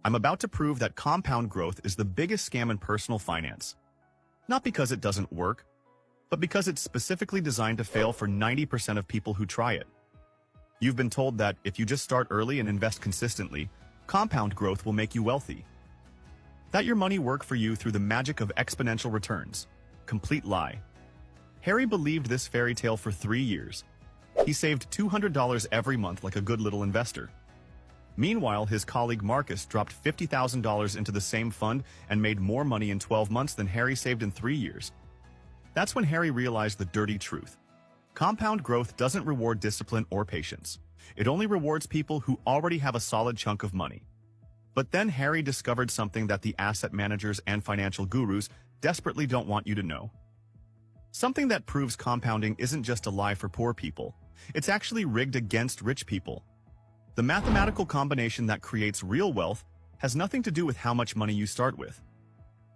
I'm about to prove that compound growth is the biggest scam in personal finance. Not because it doesn't work, but because it's specifically designed to fail for 90% of people who try it. You've been told that if you just start early and invest consistently, compound growth will make you wealthy. That your money work for you through the magic of exponential returns. Complete lie. Harry believed this fairy tale for 3 years. He saved $200 every month like a good little investor. Meanwhile, his colleague Marcus dropped $50,000 into the same fund and made more money in 12 months than Harry saved in 3 years. That's when Harry realized the dirty truth. Compound growth doesn't reward discipline or patience. It only rewards people who already have a solid chunk of money. But then Harry discovered something that the asset managers and financial gurus desperately don't want you to know. Something that proves compounding isn't just a lie for poor people. It's actually rigged against rich people. The mathematical combination that creates real wealth has nothing to do with how much money you start with.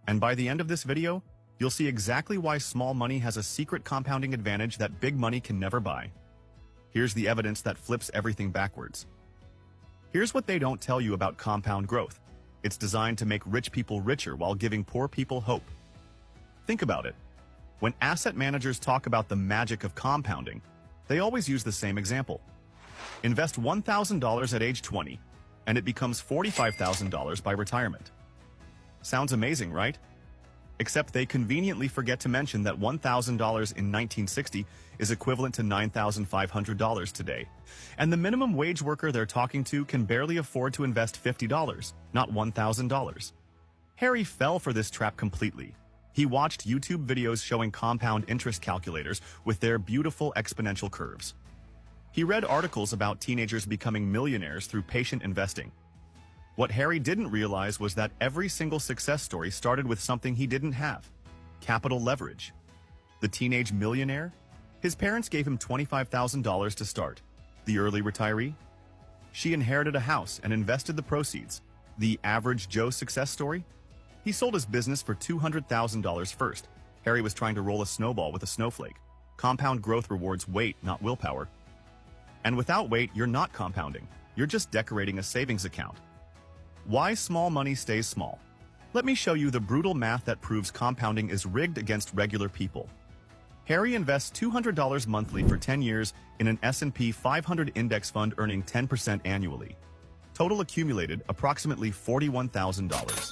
And by the end of this video, you'll see exactly why small money has a secret compounding advantage that big money can never buy. Here's the evidence that flips everything backwards. Here's what they don't tell you about compound growth. It's designed to make rich people richer while giving poor people hope. Think about it. When asset managers talk about the magic of compounding, they always use the same example. Invest $1,000 at age 20, and it becomes $45,000 by retirement. Sounds amazing, right? Except they conveniently forget to mention that $1,000 in 1960 is equivalent to $9,500 today. And the minimum wage worker they're talking to can barely afford to invest $50, not $1,000. Harry fell for this trap completely. He watched YouTube videos showing compound interest calculators with their beautiful exponential curves. He read articles about teenagers becoming millionaires through patient investing. What Harry didn't realize was that every single success story started with something he didn't have: capital leverage. The teenage millionaire? His parents gave him $25,000 to start. The early retiree? She inherited a house and invested the proceeds. The average Joe success story? He sold his business for $200,000 first. Harry was trying to roll a snowball with a snowflake. Compound growth rewards weight, not willpower. And without weight, you're not compounding. You're just decorating a savings account. Why small money stays small? Let me show you the brutal math that proves compounding is rigged against regular people. Harry invests $200 monthly for 10 years in an S&P 500 index fund earning 10% annually. Total accumulated approximately $41,000.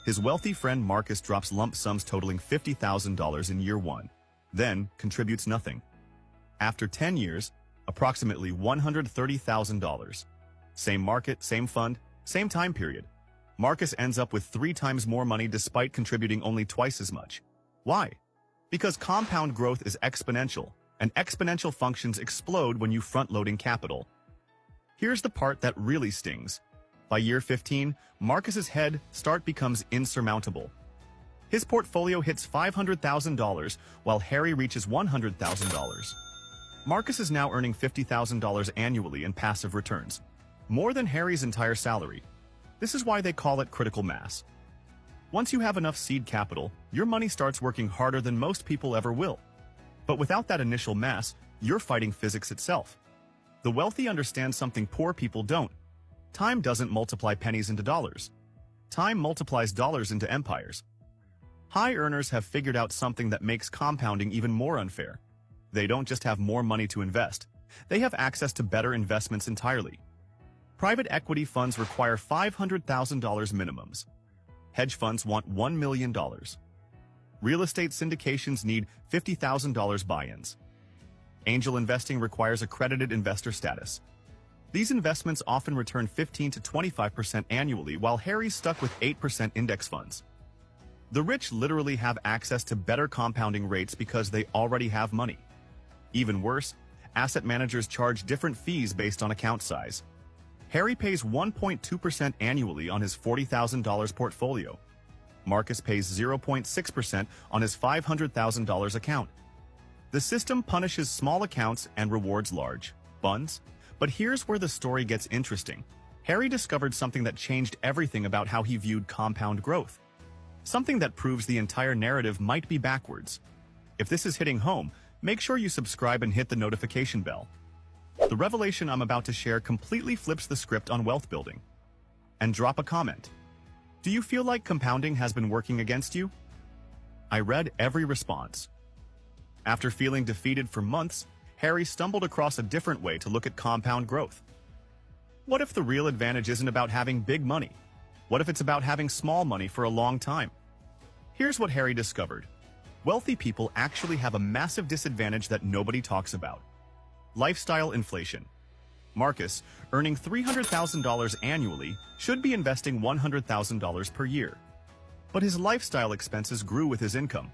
His wealthy friend Marcus drops lump sums totaling $50,000 in year 1, then contributes nothing. After 10 years, approximately $130,000. Same market, same fund, same time period. Marcus ends up with 3 times more money despite contributing only twice as much. Why? Because compound growth is exponential, and exponential functions explode when you front-loading capital. Here's the part that really stings. By year 15, Marcus's head start becomes insurmountable. His portfolio hits $500,000 while Harry reaches $100,000. Marcus is now earning $50,000 annually in passive returns, more than Harry's entire salary. This is why they call it critical mass. Once you have enough seed capital, your money starts working harder than most people ever will. But without that initial mass, you're fighting physics itself. The wealthy understand something poor people don't. Time doesn't multiply pennies into dollars. Time multiplies dollars into empires. High earners have figured out something that makes compounding even more unfair. They don't just have more money to invest. They have access to better investments entirely. Private equity funds require $500,000 minimums. Hedge funds want $1 million. Real estate syndications need $50,000 buy-ins. Angel investing requires accredited investor status. These investments often return 15 to 25% annually, while Harry's stuck with 8% index funds. The rich literally have access to better compounding rates because they already have money. Even worse, asset managers charge different fees based on account size. Harry pays 1.2% annually on his $40,000 portfolio. Marcus pays 0.6% on his $500,000 account. The system punishes small accounts and rewards large funds. But here's where the story gets interesting. Harry discovered something that changed everything about how he viewed compound growth. Something that proves the entire narrative might be backwards. If this is hitting home, make sure you subscribe and hit the notification bell. The revelation I'm about to share completely flips the script on wealth building. and drop a comment. Do you feel like compounding has been working against you? I read every response. After feeling defeated for months, Harry stumbled across a different way to look at compound growth. What if the real advantage isn't about having big money? What if it's about having small money for a long time? Here's what Harry discovered. Wealthy people actually have a massive disadvantage that nobody talks about. Lifestyle inflation. Marcus, earning $300,000 annually, should be investing $100,000 per year. But his lifestyle expenses grew with his income.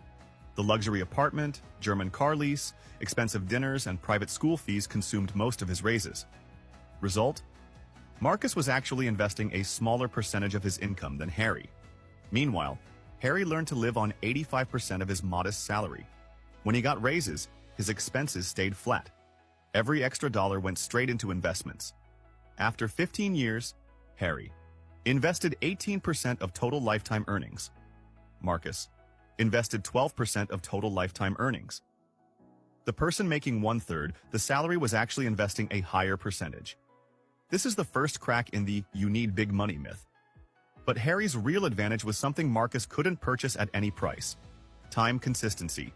The luxury apartment, German car lease, expensive dinners, and private school fees consumed most of his raises. Result? Marcus was actually investing a smaller percentage of his income than Harry. Meanwhile, Harry learned to live on 85% of his modest salary. When he got raises, his expenses stayed flat. Every extra dollar went straight into investments. After 15 years, Harry invested 18% of total lifetime earnings. Marcus invested 12% of total lifetime earnings. The person making 1/3 the salary was actually investing a higher percentage. This is the first crack in the "you need big money" myth. But Harry's real advantage was something Marcus couldn't purchase at any price: time consistency.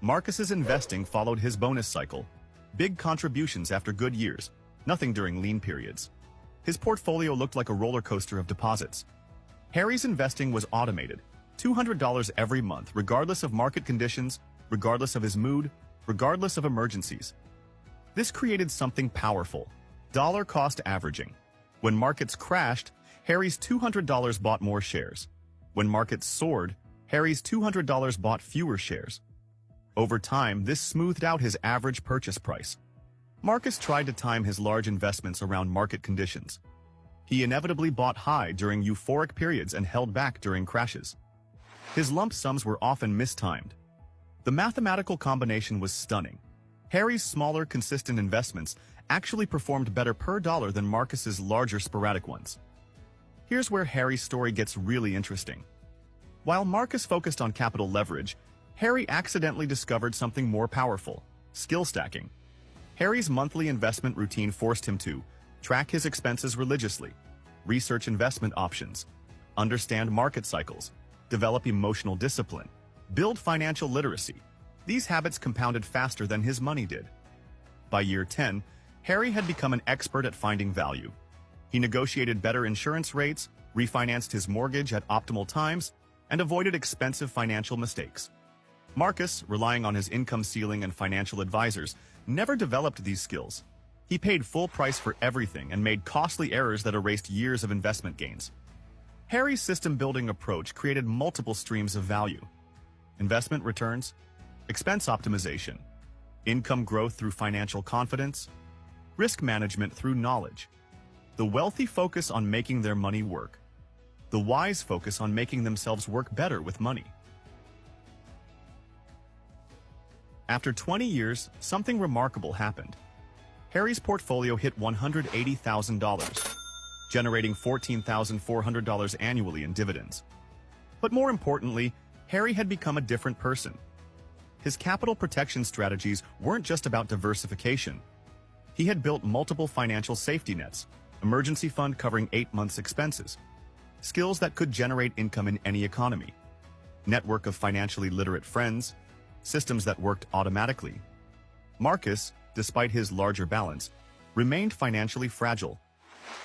Marcus's investing followed his bonus cycle. Big contributions after good years, nothing during lean periods. His portfolio looked like a roller coaster of deposits. Harry's investing was automated, $200 every month, regardless of market conditions, regardless of his mood, regardless of emergencies. This created something powerful: dollar cost averaging. When markets crashed, Harry's $200 bought more shares. When markets soared, Harry's $200 bought fewer shares. Over time, this smoothed out his average purchase price. Marcus tried to time his large investments around market conditions. He inevitably bought high during euphoric periods and held back during crashes. His lump sums were often mistimed. The mathematical combination was stunning. Harry's smaller, consistent investments actually performed better per dollar than Marcus's larger, sporadic ones. Here's where Harry's story gets really interesting. While Marcus focused on capital leverage, Harry accidentally discovered something more powerful: skill stacking. Harry's monthly investment routine forced him to track his expenses religiously, research investment options, understand market cycles, develop emotional discipline, build financial literacy. These habits compounded faster than his money did. By year 10, Harry had become an expert at finding value. He negotiated better insurance rates, refinanced his mortgage at optimal times, and avoided expensive financial mistakes. Marcus, relying on his income ceiling and financial advisors, never developed these skills. He paid full price for everything and made costly errors that erased years of investment gains. Harry's system-building approach created multiple streams of value: investment returns, expense optimization, income growth through financial confidence, risk management through knowledge. The wealthy focus on making their money work. The wise focus on making themselves work better with money. After 20 years, something remarkable happened. Harry's portfolio hit $180,000, generating $14,400 annually in dividends. But more importantly, Harry had become a different person. His capital protection strategies weren't just about diversification. He had built multiple financial safety nets: emergency fund covering 8 months' expenses, skills that could generate income in any economy, network of financially literate friends, systems that worked automatically. Marcus, despite his larger balance, remained financially fragile.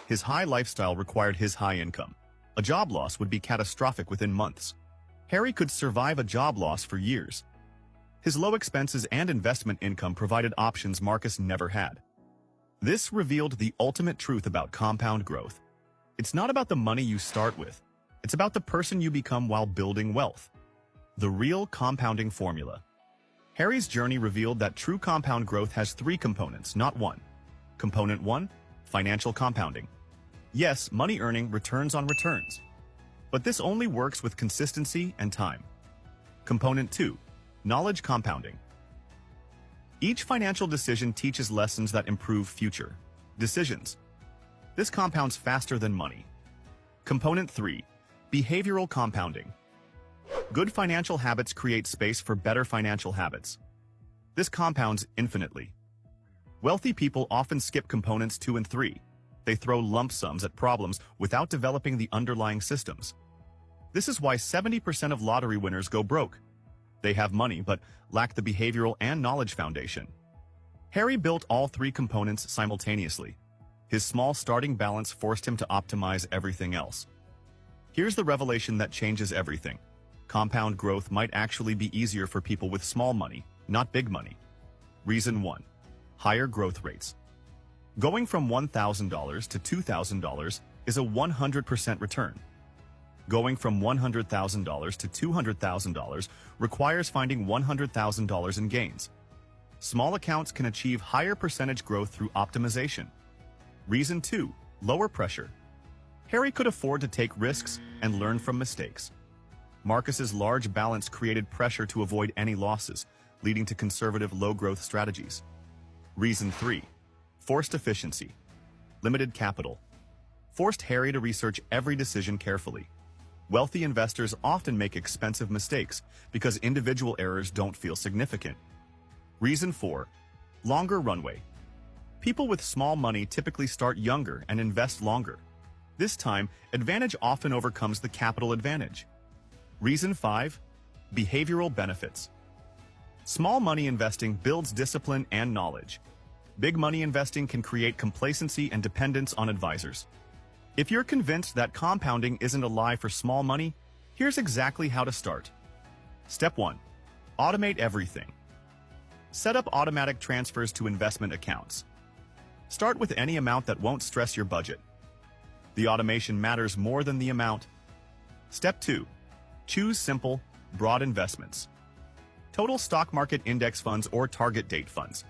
His high lifestyle required his high income. A job loss would be catastrophic within months. Harry could survive a job loss for years. His low expenses and investment income provided options Marcus never had. This revealed the ultimate truth about compound growth. It's not about the money you start with. It's about the person you become while building wealth. The real compounding formula. Harry's journey revealed that true compound growth has 3 components, not one. Component 1, financial compounding. Yes, money earning returns on returns. But this only works with consistency and time. Component 2, knowledge compounding. Each financial decision teaches lessons that improve future decisions. This compounds faster than money. Component 3, behavioral compounding. Good financial habits create space for better financial habits. This compounds infinitely. Wealthy people often skip components 2 and 3. They throw lump sums at problems without developing the underlying systems. This is why 70% of lottery winners go broke. They have money but lack the behavioral and knowledge foundation. Harry built all three components simultaneously. His small starting balance forced him to optimize everything else. Here's the revelation that changes everything. Compound growth might actually be easier for people with small money, not big money. Reason 1. Higher growth rates. Going from $1,000 to $2,000 is a 100% return. Going from $100,000 to $200,000 requires finding $100,000 in gains. Small accounts can achieve higher percentage growth through optimization. Reason 2. Lower pressure. Harry could afford to take risks and learn from mistakes. Marcus's large balance created pressure to avoid any losses, leading to conservative low-growth strategies. Reason 3. Forced efficiency. Limited capital. Forced Harry to research every decision carefully. Wealthy investors often make expensive mistakes because individual errors don't feel significant. Reason 4. Longer runway. People with small money typically start younger and invest longer. This time, advantage often overcomes the capital advantage. Reason 5. Behavioral benefits. Small money investing builds discipline and knowledge. Big money investing can create complacency and dependence on advisors. If you're convinced that compounding isn't a lie for small money, here's exactly how to start. Step 1. Automate everything. Set up automatic transfers to investment accounts. Start with any amount that won't stress your budget. The automation matters more than the amount. Step 2. Choose simple, broad investments. Total stock market index funds or target date funds.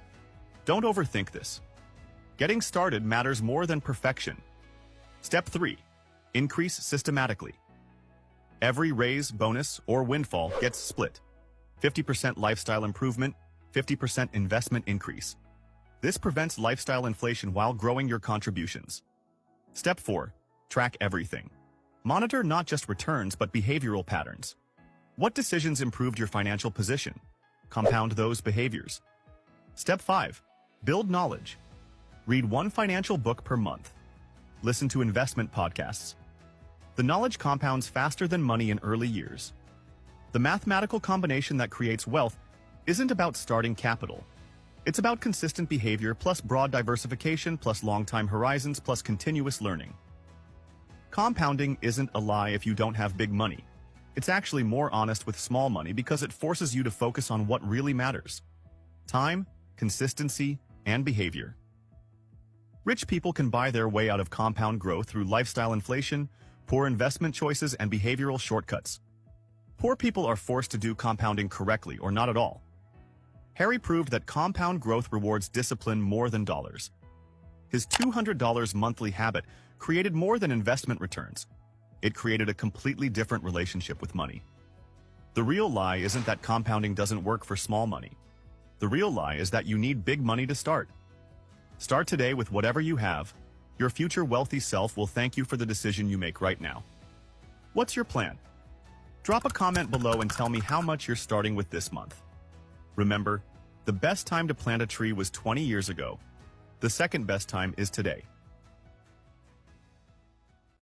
Don't overthink this. Getting started matters more than perfection. Step 3. Increase systematically. Every raise, bonus, or windfall gets split. 50% lifestyle improvement, 50% investment increase. This prevents lifestyle inflation while growing your contributions. Step 4. Track everything. Monitor not just returns but behavioral patterns. What decisions improved your financial position? Compound those behaviors. Step 5. Build knowledge. Read one financial book per month. Listen to investment podcasts. The knowledge compounds faster than money in early years. The mathematical combination that creates wealth isn't about starting capital. It's about consistent behavior plus broad diversification plus long-time horizons plus continuous learning. Compounding isn't a lie if you don't have big money. It's actually more honest with small money because it forces you to focus on what really matters: time, consistency, and behavior. Rich people can buy their way out of compound growth through lifestyle inflation, poor investment choices, and behavioral shortcuts. Poor people are forced to do compounding correctly or not at all. Harry proved that compound growth rewards discipline more than dollars. His $200 monthly habit created more than investment returns. It created a completely different relationship with money. The real lie isn't that compounding doesn't work for small money. The real lie is that you need big money to start. Start today with whatever you have. Your future wealthy self will thank you for the decision you make right now. What's your plan? Drop a comment below and tell me how much you're starting with this month. Remember, the best time to plant a tree was 20 years ago. The second best time is today.